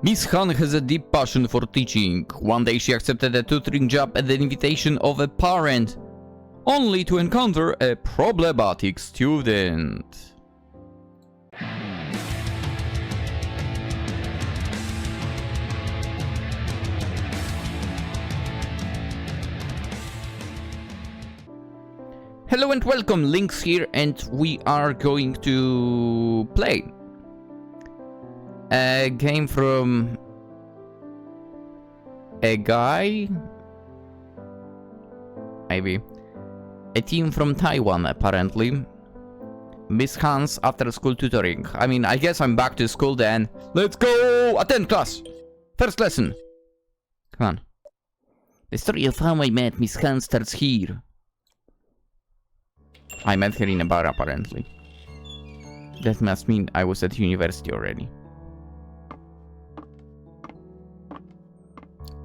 Miss Han has a deep passion for teaching. One day she accepted a tutoring job at the invitation of a parent, only to encounter a problematic student. Hello and welcome, Lynx here, and we are going to play a game from A-GUI? Maybe. A team from Taiwan, apparently. Miss Han's After-School Tutoring. I mean, I guess I'm back to school then. Let's go! Attend class! First lesson. Come on. The story of how I met Miss Han starts here. I met her in a bar, apparently. That must mean I was at university already.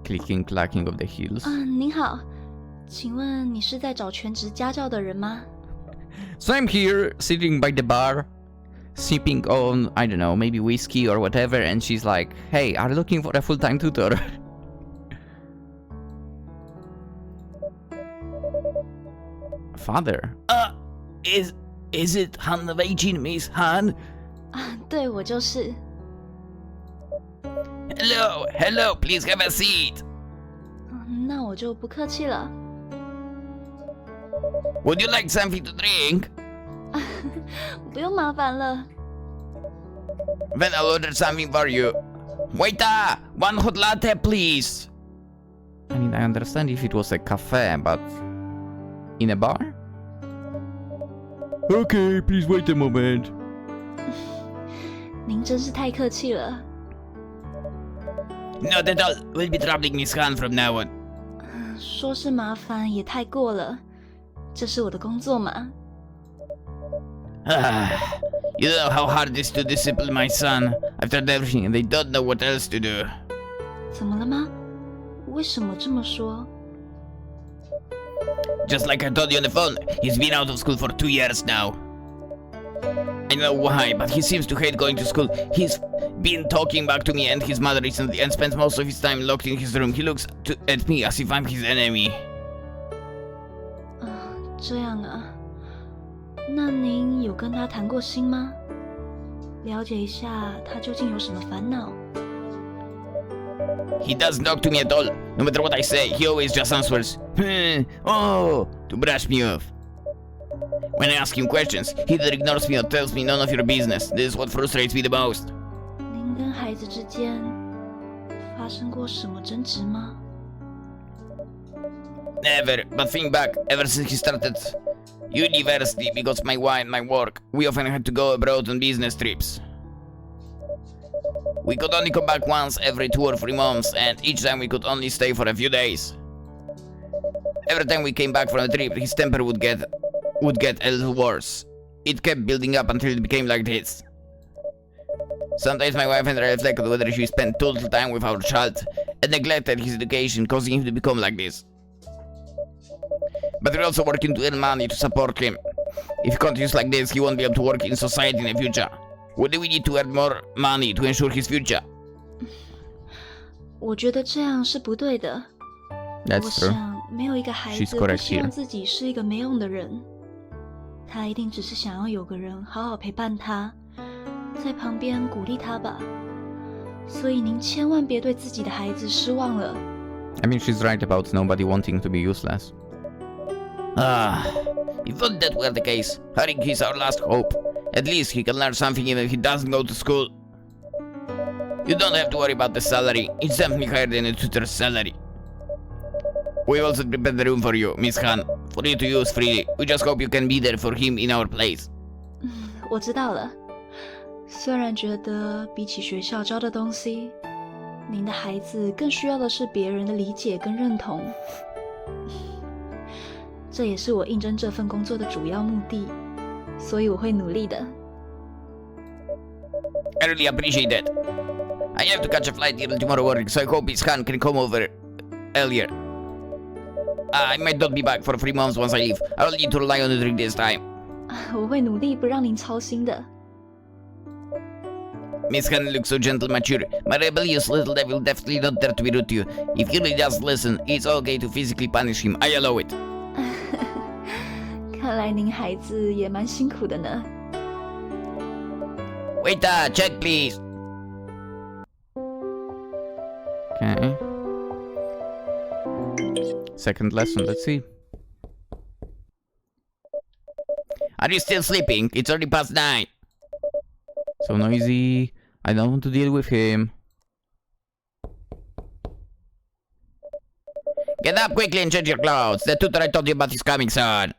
Clicking, clacking of the heels. 您好，请问你是在找全职家教的人吗？ So I'm here, sitting by the bar, sipping on, I don't know, maybe whiskey or whatever, and she's like, "Hey, are you looking for a full-time tutor?" Father. Is it Han of 18, Miss Han? 对，我就是。 Hello, please have a seat. 那我就不客气了。 Would you like something to drink? 不用麻烦了。 Then I'll order something for you. Waiter, one hot latte, please. I mean, I understand if it was a cafe, but in a bar? Okay, please wait a moment. 您真是太客气了。 Not at all. We'll be troubling Miss Han from now on. 说是麻烦也太过了，这是我的工作嘛。 You know how hard it is to discipline my son. I've tried everything and they don't know what else to do. 怎么了吗？为什么这么说？ Just like I told you on the phone, he's been out of school for 2 years now. I know why, but he seems to hate going to school. He's been talking back to me and his mother recently and spends most of his time locked in his room. He looks at me as if I'm his enemy. 这样啊。那您有跟他谈过心吗？了解一下他究竟有什么烦恼。 He doesn't talk to me at all. No matter what I say, he always just answers, "Oh," to brush me off. When I ask him questions, he either ignores me or tells me none of your business. This is what frustrates me the most. 您跟孩子之间发生过什么争执吗？ Never, but think back, ever since he started university, because of my wife and my work, we often had to go abroad on business trips. We could only come back once every 2 or 3 months, and each time we could only stay for a few days. Every time we came back from a trip, his temper would get a little worse. It kept building up until it became like this. Sometimes my wife and I reflected whether she spent too little time with our child and neglected his education, causing him to become like this. But we're also working to earn money to support him. If he continues like this, he won't be able to work in society in the future. What do we need to earn more money to ensure his future? 我觉得这样是不对的。 That's 我 true. 想，没有一个孩 She's 子不 correct 希望 here. 自己是一个没用的人。他一定只是想要有个人好好陪伴他，在旁边鼓励他吧。所以您千万别对自己的孩子失望了。 I mean, she's right about nobody wanting to be useless. If only that were the case. Hurrying is our last hope. At least he can learn something even if he doesn't go to school. You don't have to worry about the salary. It's definitely higher than a tutor's salary. We also prepared the room for you, Miss Han, for you to use freely. We just hope you can be there for him in our place. 我知道了。虽然觉得比起学校教的东西，您的孩子更需要的是别人的理解跟认同。这也是我应征这份工作的主要目的，所以我会努力的。 I really appreciate that. I have to catch a flight early tomorrow morning, so I hope Miss Han can come over earlier. I might not be back for 3 months once I leave. I will need to rely on you during this time. 我会努力不让您操心的。Miss Hannah looks so gentle mature. My rebellious little devil definitely not there to be rude to you. If he really does listen, it's okay to physically punish him. I allow it. 看来您孩子也蛮辛苦的呢。Waiter, check please. Okay. Second lesson, let's see. Are you still sleeping? It's already past 9. So noisy. I don't want to deal with him. Get up quickly and change your clothes. The tutor I told you about is coming soon.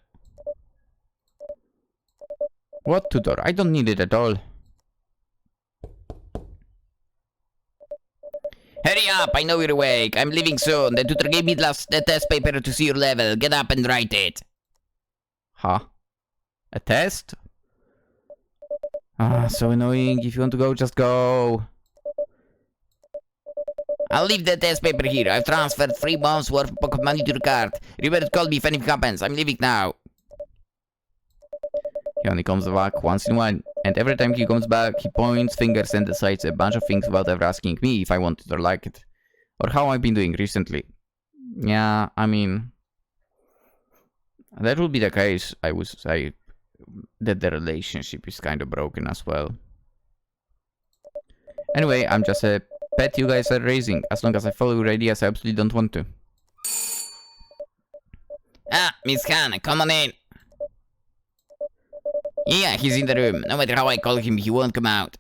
What tutor? I don't need it at all. Hurry up, I know you're awake. I'm leaving soon. The tutor gave me the test paper to see your level. Get up and write it. Huh? A test? Ah, so annoying. If you want to go, just go. I'll leave the test paper here. I've transferred 3 months worth of pocket money to the card. Remember to call me if anything happens. I'm leaving now. He only comes back once in a while. And every time he comes back, he points fingers and decides a bunch of things without ever asking me if I want it or like it. Or how I've been doing recently. Yeah, I mean... that would be the case, I would say, that the relationship is kind of broken as well. Anyway, I'm just a pet you guys are raising. As long as I follow your ideas, I absolutely don't want to. Ah, Miss Hannah, come on in. Yeah, he's in the room. No matter how I call him, he won't come out.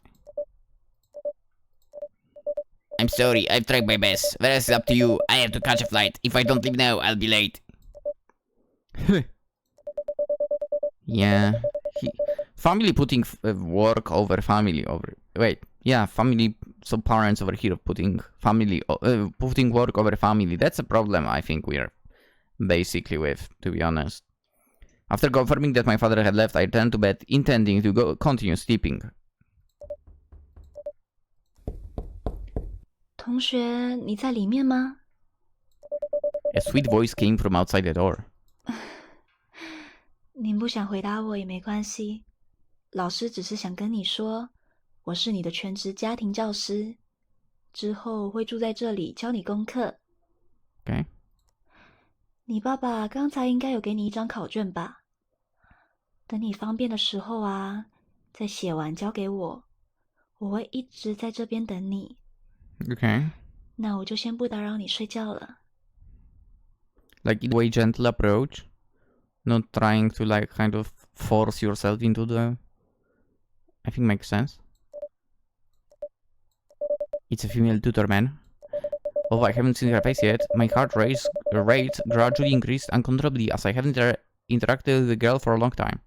I'm sorry, I've tried my best. The rest is up to you. I have to catch a flight. If I don't leave now, I'll be late. Yeah. Family putting work over family over... Wait, yeah, family... So parents over here putting family... putting work over family. That's a problem I think we're basically with, to be honest. After confirming that my father had left, I returned to bed, intending to continue sleeping. 同学，你在里面吗？ A sweet voice came from outside the door. 您不想回答我也没关系，老师只是想跟你说，我是你的全职家庭教师，之后会住在这里教你功课。Okay. 你爸爸刚才应该有给你一张考卷吧？等你方便的时候啊，再写完交给我，我会一直在这边等你。Okay. 那我就先不打扰你睡觉了。 Like, in a way gentle approach. Not trying to, like, kind of force yourself into the... I think makes sense. It's a female tutor, man. Although I haven't seen her face yet, my heart rate gradually increased uncontrollably as I haven't interacted with the girl for a long time.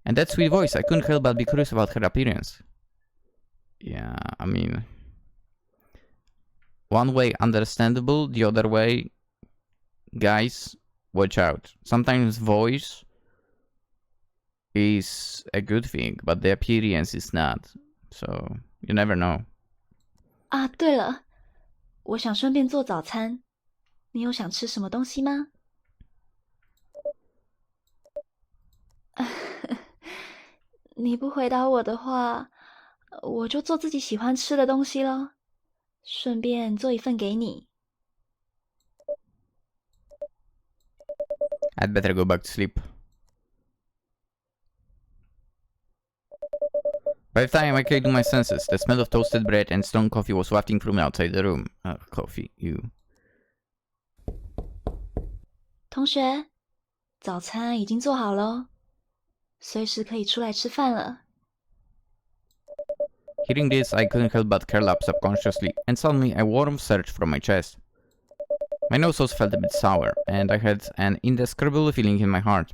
And that sweet voice, I couldn't help but be curious about her appearance. Yeah, I mean... one way understandable, the other way... guys, watch out. Sometimes voice is a good thing, but the appearance is not. So, you never know. 啊，对了，我想顺便做早餐，你有想吃什么东西吗？你不回答我的话，我就做自己喜欢吃的东西咯，顺便做一份给你。 I'd better go back to sleep. By the time I came to my senses, the smell of toasted bread and strong coffee was wafting from outside the room. Coffee, you. 同学，早餐已经做好咯，随时可以出来吃饭了。 Hearing this, I couldn't help but curl up subconsciously, and suddenly a warmth surged from my chest. My nose also felt a bit sour, and I had an indescribable feeling in my heart.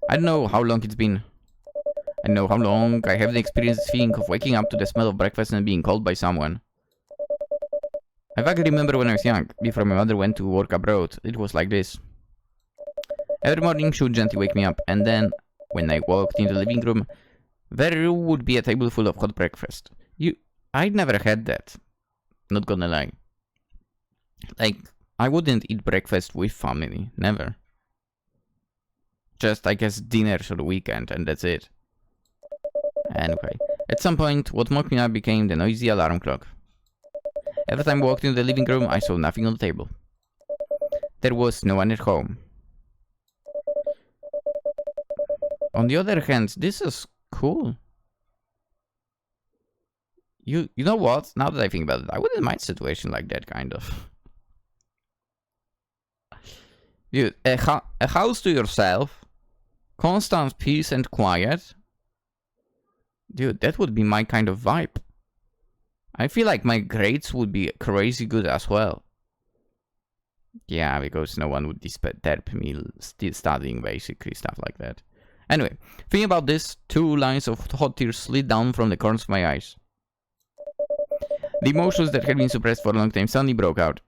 I don't know how long it's been. I know how long I haven't experienced this feeling of waking up to the smell of breakfast and being called by someone. I vaguely remember when I was young, before my mother went to work abroad, it was like this. Every morning she would gently wake me up, and then, when I walked into the living room, there would be a table full of hot breakfast. I'd never had that. Not gonna lie. Like, I wouldn't eat breakfast with family, never. Just, I guess, dinners or the weekend, and that's it. Anyway, At some point, what mocked me up became the noisy alarm clock. Every time I walked into the living room, I saw nothing on the table. There was no one at home. On the other hand, this is cool. You know what? Now that I think about it, I wouldn't mind a situation like that, kind of. Dude, a house to yourself, constant peace and quiet. Dude, that would be my kind of vibe. I feel like my grades would be crazy good as well. Yeah, because no one would disturb me still studying, basically, stuff like that. Anyway, thinking about this, 2 lines of hot tears slid down from the corners of my eyes. The emotions that had been suppressed for a long time suddenly broke out.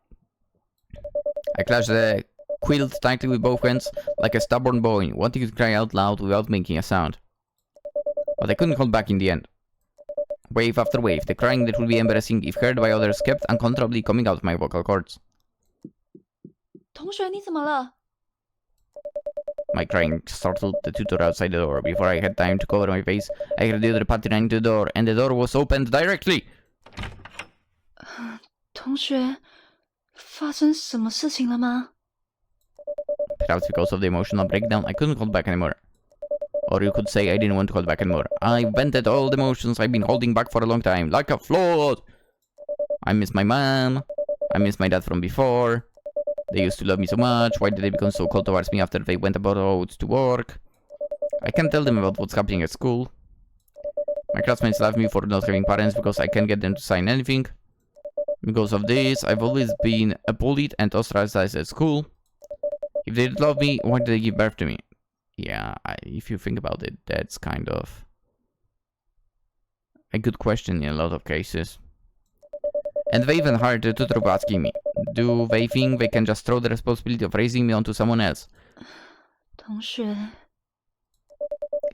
I clutched the quilt tightly with both hands, like a stubborn boy, wanting to cry out loud without making a sound. But I couldn't hold back in the end. Wave after wave, the crying that would be embarrassing if heard by others kept uncontrollably coming out of my vocal cords. 同学，你怎么了？ My crying startled the tutor outside the door. Before I had time to cover my face, I heard the other party running to the door, and the door was opened directly. 同学，发生什么事情了吗？ Perhaps because of the emotional breakdown, I couldn't hold back anymore. Or you could say I didn't want to hold back anymore. I vented all the emotions I've been holding back for a long time, like a flood. I miss my mom. I miss my dad from before. They used to love me so much. Why did they become so cold towards me after they went abroad to work? I can't tell them about what's happening at school. My classmates love me for not having parents because I can't get them to sign anything. Because of this, I've always been bullied and ostracized at school. If they love me, why did they give birth to me? Yeah, if you think about it, that's kind of a good question in a lot of cases. And they even hired the tutor for asking me, do they think they can just throw the responsibility of raising me onto someone else? 同学，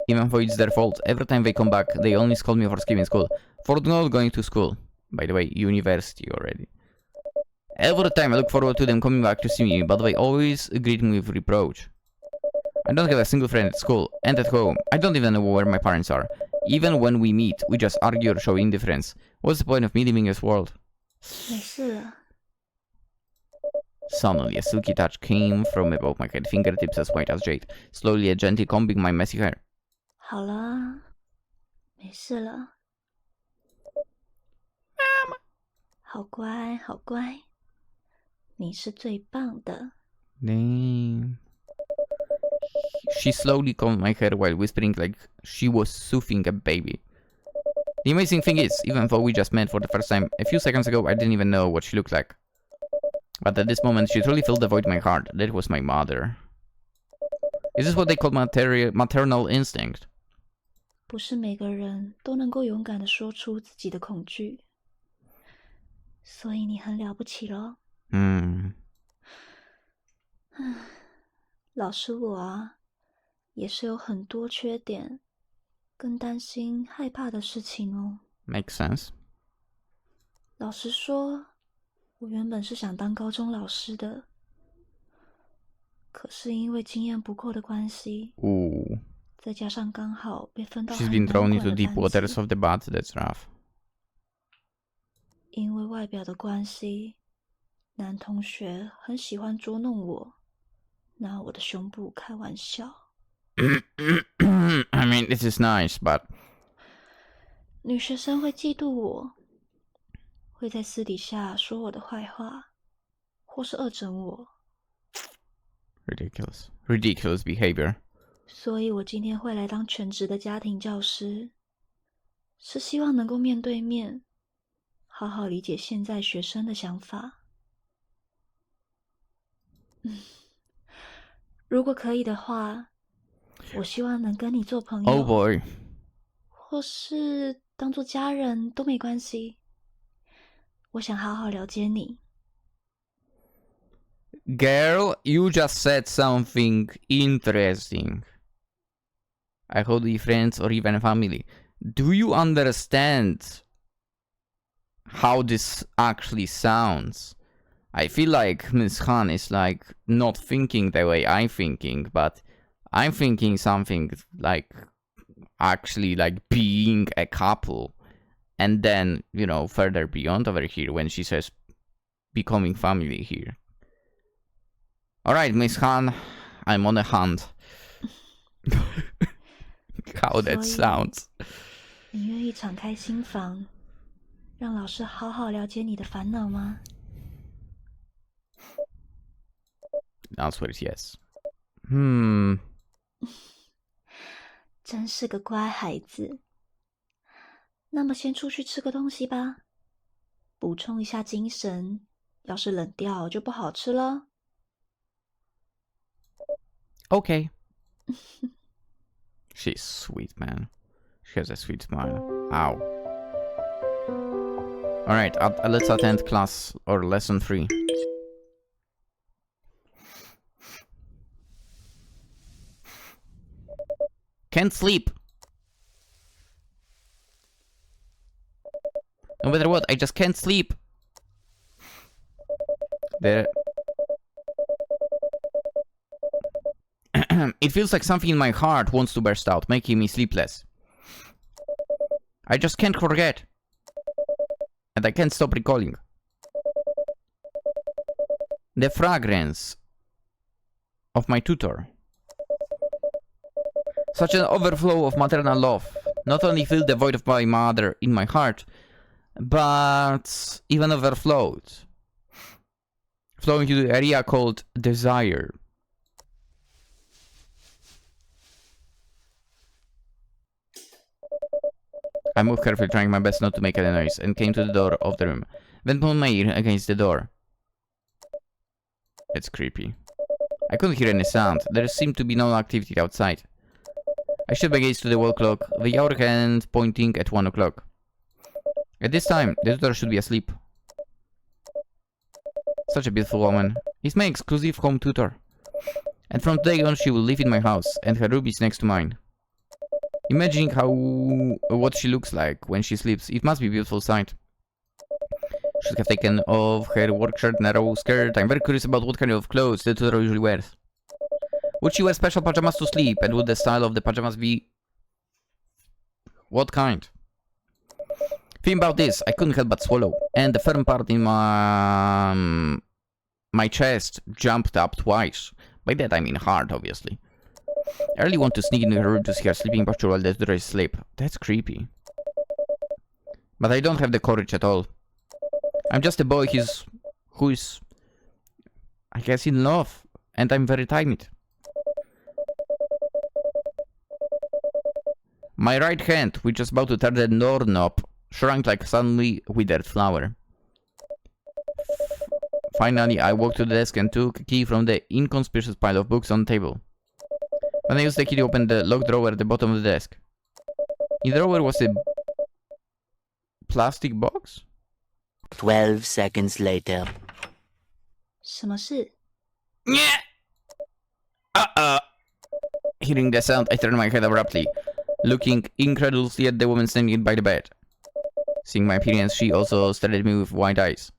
Even though it's their fault, every time they come back, they only scold me for skipping school, for not going to school. By the way, university already. Every time I look forward to them coming back to see me, but they always greet me with reproach. I don't have a single friend at school, and at home. I don't even know where my parents are. Even when we meet, we just argue or show indifference. What's the point of me living in this world? 没事了。 Suddenly, a silky touch came from above my head, fingertips as white as jade, slowly and gently combing my messy hair. 好了，没事了。妈妈，好乖，好乖，你是最棒的。 Damn. She slowly combed my hair while whispering like she was soothing a baby. The amazing thing is, even though we just met for the first time, a few seconds ago I didn't even know what she looked like. But at this moment, she truly filled the void in my heart. That was my mother. Is this what they call maternal instinct? 不是每个人都能够勇敢地说出自己的恐惧，所以你很了不起咯。老师我啊，也是有很多缺点，跟担心、害怕的事情哦。Makes sense. 老实说，我原本是想当高中老师的，可是因为经验不够的关系， Ooh. 再加上刚好被分到 She's 很 been 难 thrown 管 into 的 deep 班 waters 级， of the bath. That's rough. 因为外表的关系，男同学很喜欢捉弄我，拿我的胸部开玩笑。I mean, this is nice, but 女学生会嫉妒我，会在私底下说我的坏话，或是恶整我。 ridiculous behavior. 所以我今天会来当全职的家庭教师，是希望能够面对面，好好理解现在学生的想法。如果可以的话，我希望能跟你做朋友。 Oh boy. 或是当做家人都没关系。我想好好了解你。 Girl, you just said something interesting. I hold the friends or even family. Do you understand how this actually sounds? I feel like Miss Han is like not thinking the way I'm thinking, but I'm thinking something like actually like being a couple. And then, you know, further beyond over here when she says becoming family here. Alright, Miss Han, I'm on a hunt. How that sounds. 你愿意敞开心房，让老师好好了解你的烦恼吗？ The answer is yes. 真是个乖孩子。那么先出去吃个东西吧，补充一下精神。要是冷掉就不好吃了。Okay. She's sweet, man. She has a sweet smile. Ow. Alright, let's attend class or lesson 3. Can't sleep. No matter what, I just can't sleep. There. It feels like something in my heart wants to burst out, making me sleepless. I just can't forget. And I can't stop recalling. The fragrance of my tutor. Such an overflow of maternal love not only filled the void of my mother in my heart, but even overflowed. Flowing to the area called desire. I moved carefully, trying my best not to make any noise, and came to the door of the room. Then put my ear against the door. It's creepy. I couldn't hear any sound. There seemed to be no activity outside. I shifted my gaze to the wall clock, the hour hand pointing at 1 o'clock. At this time, the tutor should be asleep. Such a beautiful woman. He's my exclusive home tutor. And from today on, she will live in my house, and her room is next to mine. Imagining what she looks like when she sleeps, it must be a beautiful sight. Should have taken off her work shirt, narrow skirt. I'm very curious about what kind of clothes the tutor usually wears. Would she wear special pajamas to sleep, and would the style of the pajamas be... what kind? Thinking about this, I couldn't help but swallow, and the firm part in my chest jumped up twice. By that I mean hard, obviously. I really want to sneak into her room to see her sleeping posture while the tutor is asleep. That's creepy. But I don't have the courage at all. I'm just a boy who is, I guess, in love, and I'm very timid. My right hand, which was about to turn the doorknob, shrunk like a suddenly withered flower. Finally, I walked to the desk and took a key from the inconspicuous pile of books on the table. Then I used the key to open the locked drawer at the bottom of the desk. In the drawer was a plastic box? 12 seconds later. 什么事？ Hearing the sound, I turned my head abruptly, looking incredulously at the woman standing by the bed. Seeing my appearance, she also stared at me with wide eyes.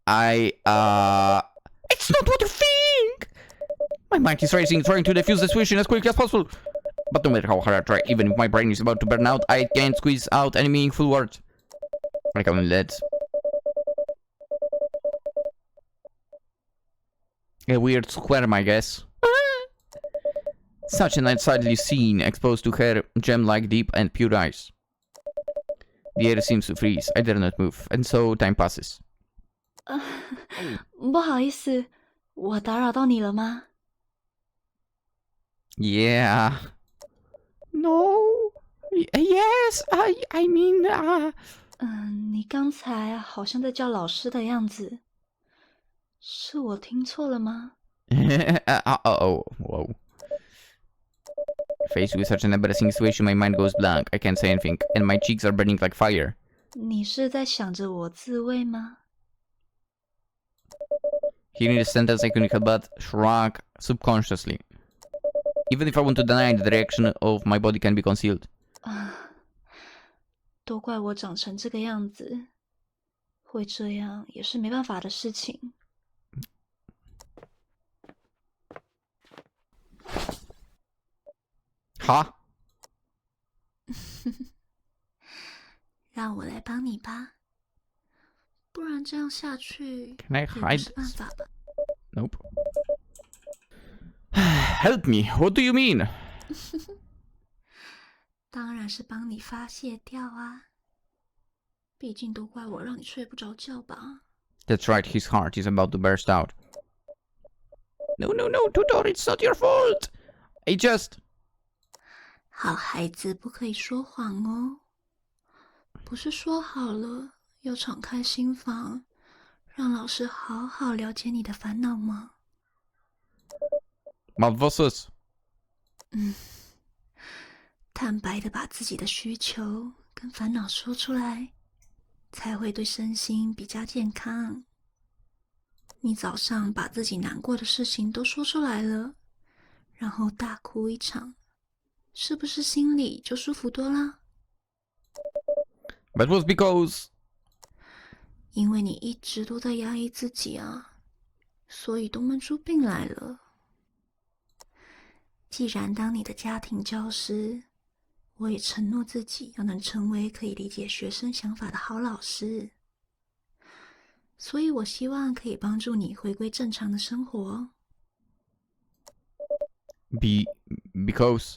It's not what you think! My mind is racing, trying to defuse the situation as quickly as possible. But no matter how hard I try, even if my brain is about to burn out, I can't squeeze out any meaningful words. I can only let a weird squirm, I guess. Such an unsightly scene exposed to her gem-like deep and pure eyes. The air seems to freeze. I dare not move, and so time passes. 不好意思，我打扰到你了吗？ Yeah. No. Yes. I mean. 你刚才好像在叫老师的样子，是我听错了吗？ Whoa. Faced with such an embarrassing situation, my mind goes blank. I can't say anything, and my cheeks are burning like fire. 你是在想着我自慰吗？ Hearing the sentence, I couldn't help but shrug subconsciously. Even if I want to deny it, the reaction of my body can be concealed. 都怪我长成这个样子，会这样也是没办法的事情。Huh? 让我来帮你吧，不然这样下去 Can I 也不 hide 是办 this? 法吧。 Nope. Help me. What do you mean? 当然是帮你发泄掉啊，毕竟都怪我让你睡不着觉吧。 That's right. His heart is about to burst out. No, no, no, Tutor. It's not your fault. I just... 好孩子不可以说谎哦，不是说好了要敞开心房，让老师好好了解你的烦恼吗？ What was this? 坦白的把自己的需求跟烦恼说出来，才会对身心比较健康。你早上把自己难过的事情都说出来了，然后大哭一场，是不是心里就舒服多了？ That was because... 因为你一直都在压抑自己啊，所以都闷出病来了。既然当你的家庭教师，我也承诺自己要能成为可以理解学生想法的好老师，所以我希望可以帮助你回归正常的生活。Because...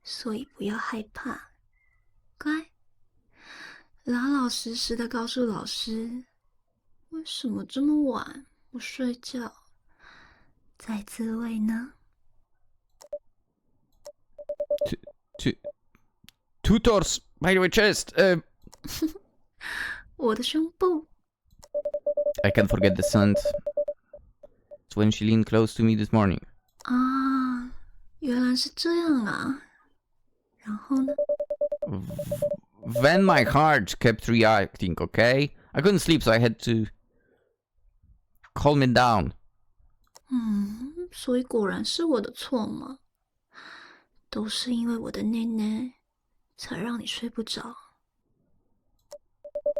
所以不要害怕，乖，老老实实的告诉老师，为什么这么晚不睡觉，在自慰呢？ Tutor's, by the chest. 我的胸部。 I can't forget the scent. It's when she leaned close to me this morning. 啊，原来是这样啊。然后呢？ When my heart kept reacting, okay? I couldn't sleep, so I had to calm it down. 所以果然是我的错嘛，都是因为我的内内，才让你睡不着。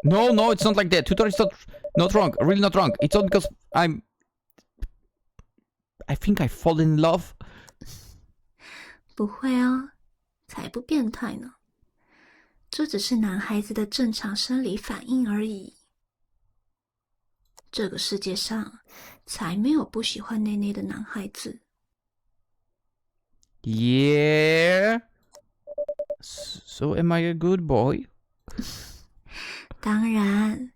No, no, it's not like that. Tutor is not wrong. Really not wrong. It's all because I think I fall in love. 不会哦，才不变态呢。这只是男孩子的正常生理反应而已。这个世界上才没有不喜欢内内的男孩子。 Yeah. So am I a good boy? 当然，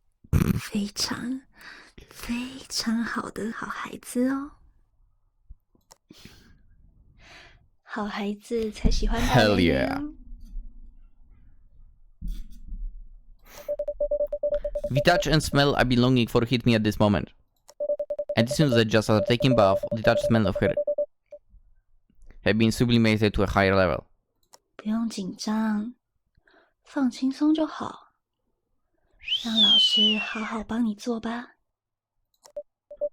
非常非常好的好孩子哦。好孩子才喜欢大 Hell 内内 yeah. 哦。 The touch and smell I've been longing for hit me at this moment. And it seems that just after taking bath, the touch smell of her had been sublimated to a higher level. 不用紧张，放轻松就好。让老师好好帮你做吧。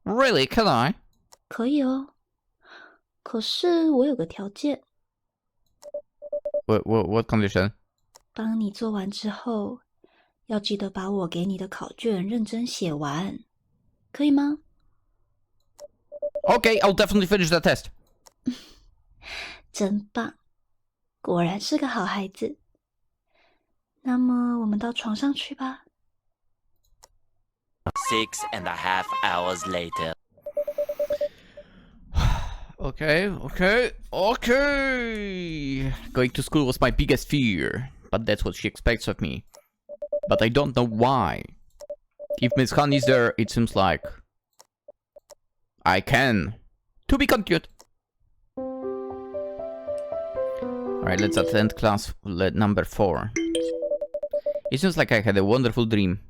Really? Can I? 可以哦，可是我有个条件， What condition? 帮你做完之后，要记得把我给你的考卷认真写完，可以吗？ Okay, I'll definitely finish that test. 真棒，果然是个好孩子。那么我们到床上去吧。 6.5 hours later. Okay. Going to school was my biggest fear, but that's what she expects of me. But I don't know why. If Miss Han is there, it seems like I can. To be continued. Alright, let's attend class number 4. It seems like I had a wonderful dream.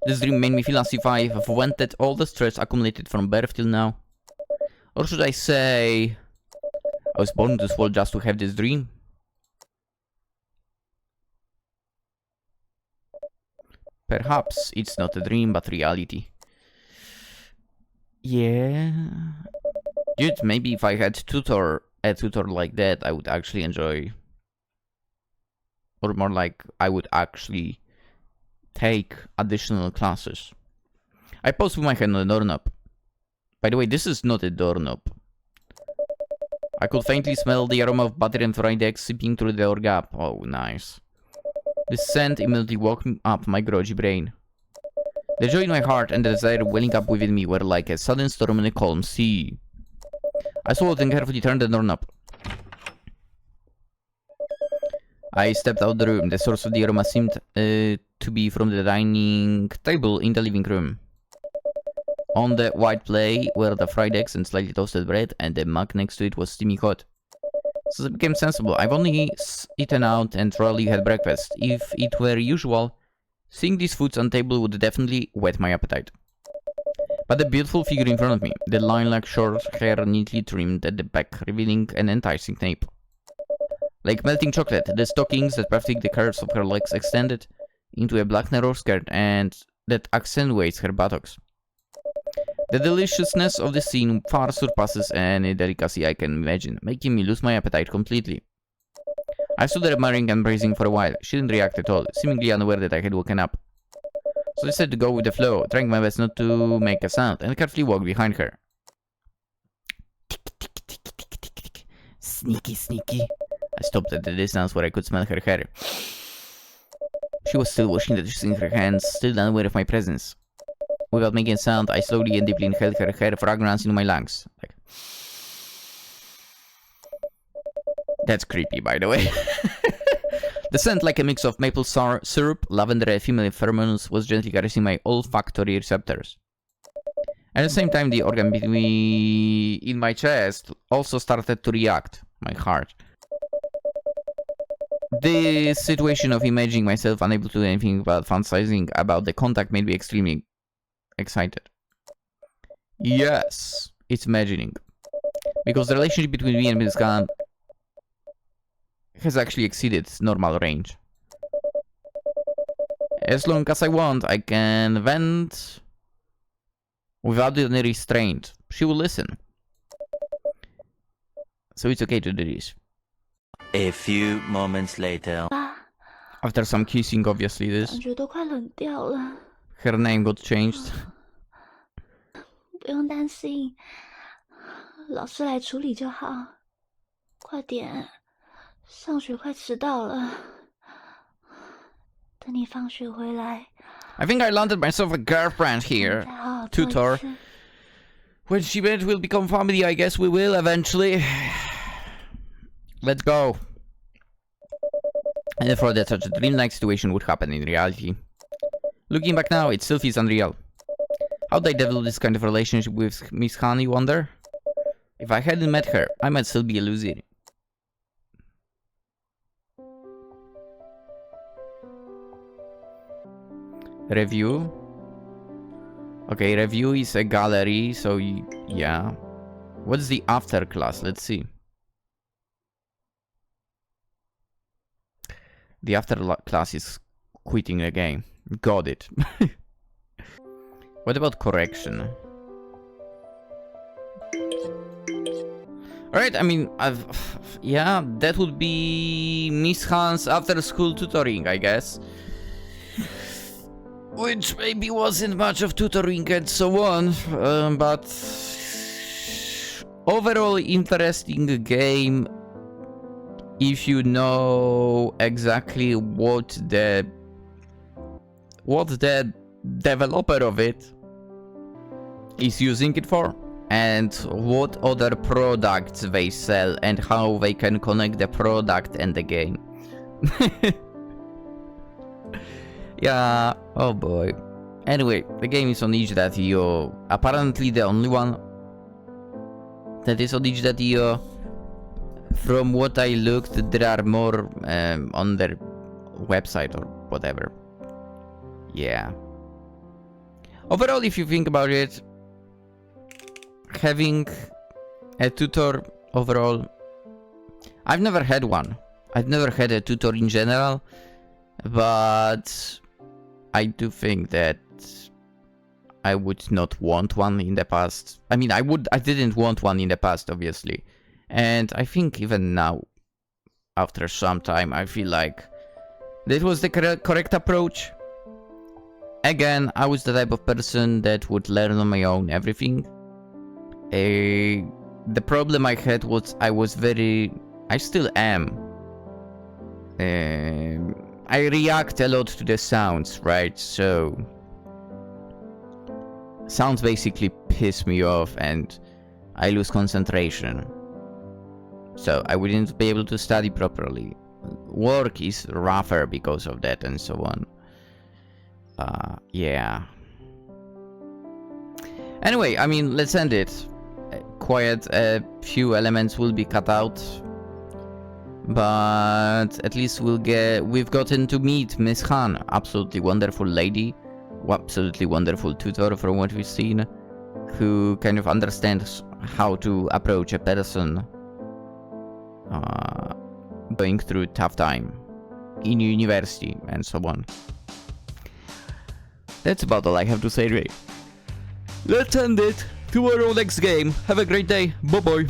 This dream made me feel as if I have vented all the stress accumulated from birth till now. Or should I say, I was born into this world just to have this dream? Perhaps it's not a dream, but reality. Yeah. Dude, maybe if I had a tutor like that, I would actually enjoy. Or more like, I would actually take additional classes. I paused with my hand on the doorknob. By the way, this is not a doorknob. I could faintly smell the aroma of butter and fried eggs seeping through the door gap. Oh, nice. The scent immediately woke up my groggy brain. The joy in my heart and the desire welling up within me were like a sudden storm in a calm sea. I swallowed and carefully turned the doorknob. I stepped out the room. The source of the aroma seemed to be from the dining table in the living room. On the white plate were the fried eggs and slightly toasted bread, and the mug next to it was steamy hot. So it became sensible. I've only eaten out and rarely had breakfast. If it were usual, seeing these foods on table would definitely whet my appetite. But the beautiful figure in front of me, the lilac short hair neatly trimmed at the back, revealing an enticing nape. Like melting chocolate, the stockings that perfect the curves of her legs extended into a black narrow skirt and that accentuates her buttocks. The deliciousness of the scene far surpasses any delicacy I can imagine, making me lose my appetite completely. I stood there admiring and praising for a while. She didn't react at all, seemingly unaware that I had woken up. So I decided to go with the flow, trying my best not to make a sound, and carefully walked behind her. Tick, tick, tick, tick, tick, tick. Sneaky, sneaky. I stopped at the distance where I could smell her hair. She was still washing the dishes in her hands, still unaware of my presence. Without making a sound, I slowly and deeply inhaled her hair fragrance into my lungs. Like... That's creepy, by the way. The scent, like a mix of maple syrup, lavender, and female pheromones, was gently caressing my olfactory receptors. At the same time, the organ in my chest also started to react. My heart. This situation of imagining myself unable to do anything but fantasizing about the contact made me extremely excited. Yes, it's imagining. Because the relationship between me and Ms. Khan has actually exceeded its normal range. As long as I want, I can vent without any restraint. She will listen. So it's okay to do this. A few moments later. After some kissing, obviously, this. 感觉都快冷掉了。 Her name got changed. 不用担心，老师来处理就好。快点，上学快迟到了。等你放学回来。 I think I landed myself a girlfriend here. Tutor. When she will become family, I guess we will eventually. Let's go. I never thought that such a dreamlike situation would happen in reality. Looking back now, it still feels unreal. How did I develop this kind of relationship with Miss Han, you wonder? If I hadn't met her, I might still be a loser. Review. Okay, review is a gallery, so yeah. What's the after class? Let's see. The after class is quitting the game. Got it. What about correction? Alright, I mean, yeah, that would be Miss Han's after-school tutoring, I guess. Which maybe wasn't much of tutoring and so on, but overall interesting game if you know exactly what the developer of it is using it for and what other products they sell and how they can connect the product and the game. Yeah, oh boy. Anyway, the game is on itch.io. Apparently the only one that is on itch.io. From what I looked, there are more on their website or whatever. Yeah. Overall, if you think about it, having a tutor overall, I've never had one. I've never had a tutor in general, but I do think that I would not want one in the past. I mean, I didn't want one in the past, obviously. And I think even now, after some time, I feel like that was the correct approach. Again, I was the type of person that would learn on my own everything. the problem I had was I still am. I react a lot to the sounds, right? So sounds basically piss me off and I lose concentration. So I wouldn't be able to study properly. Work is rougher because of that and so on. Yeah. Anyway, I mean, let's end it. Quite a few elements will be cut out. But at least we've gotten to meet Miss Han, absolutely wonderful lady, absolutely wonderful tutor from what we've seen, who kind of understands how to approach a person going through a tough time in university and so on. That's about all I have to say, Ray. Let's end it. Tomorrow next game. Have a great day. Bye bye.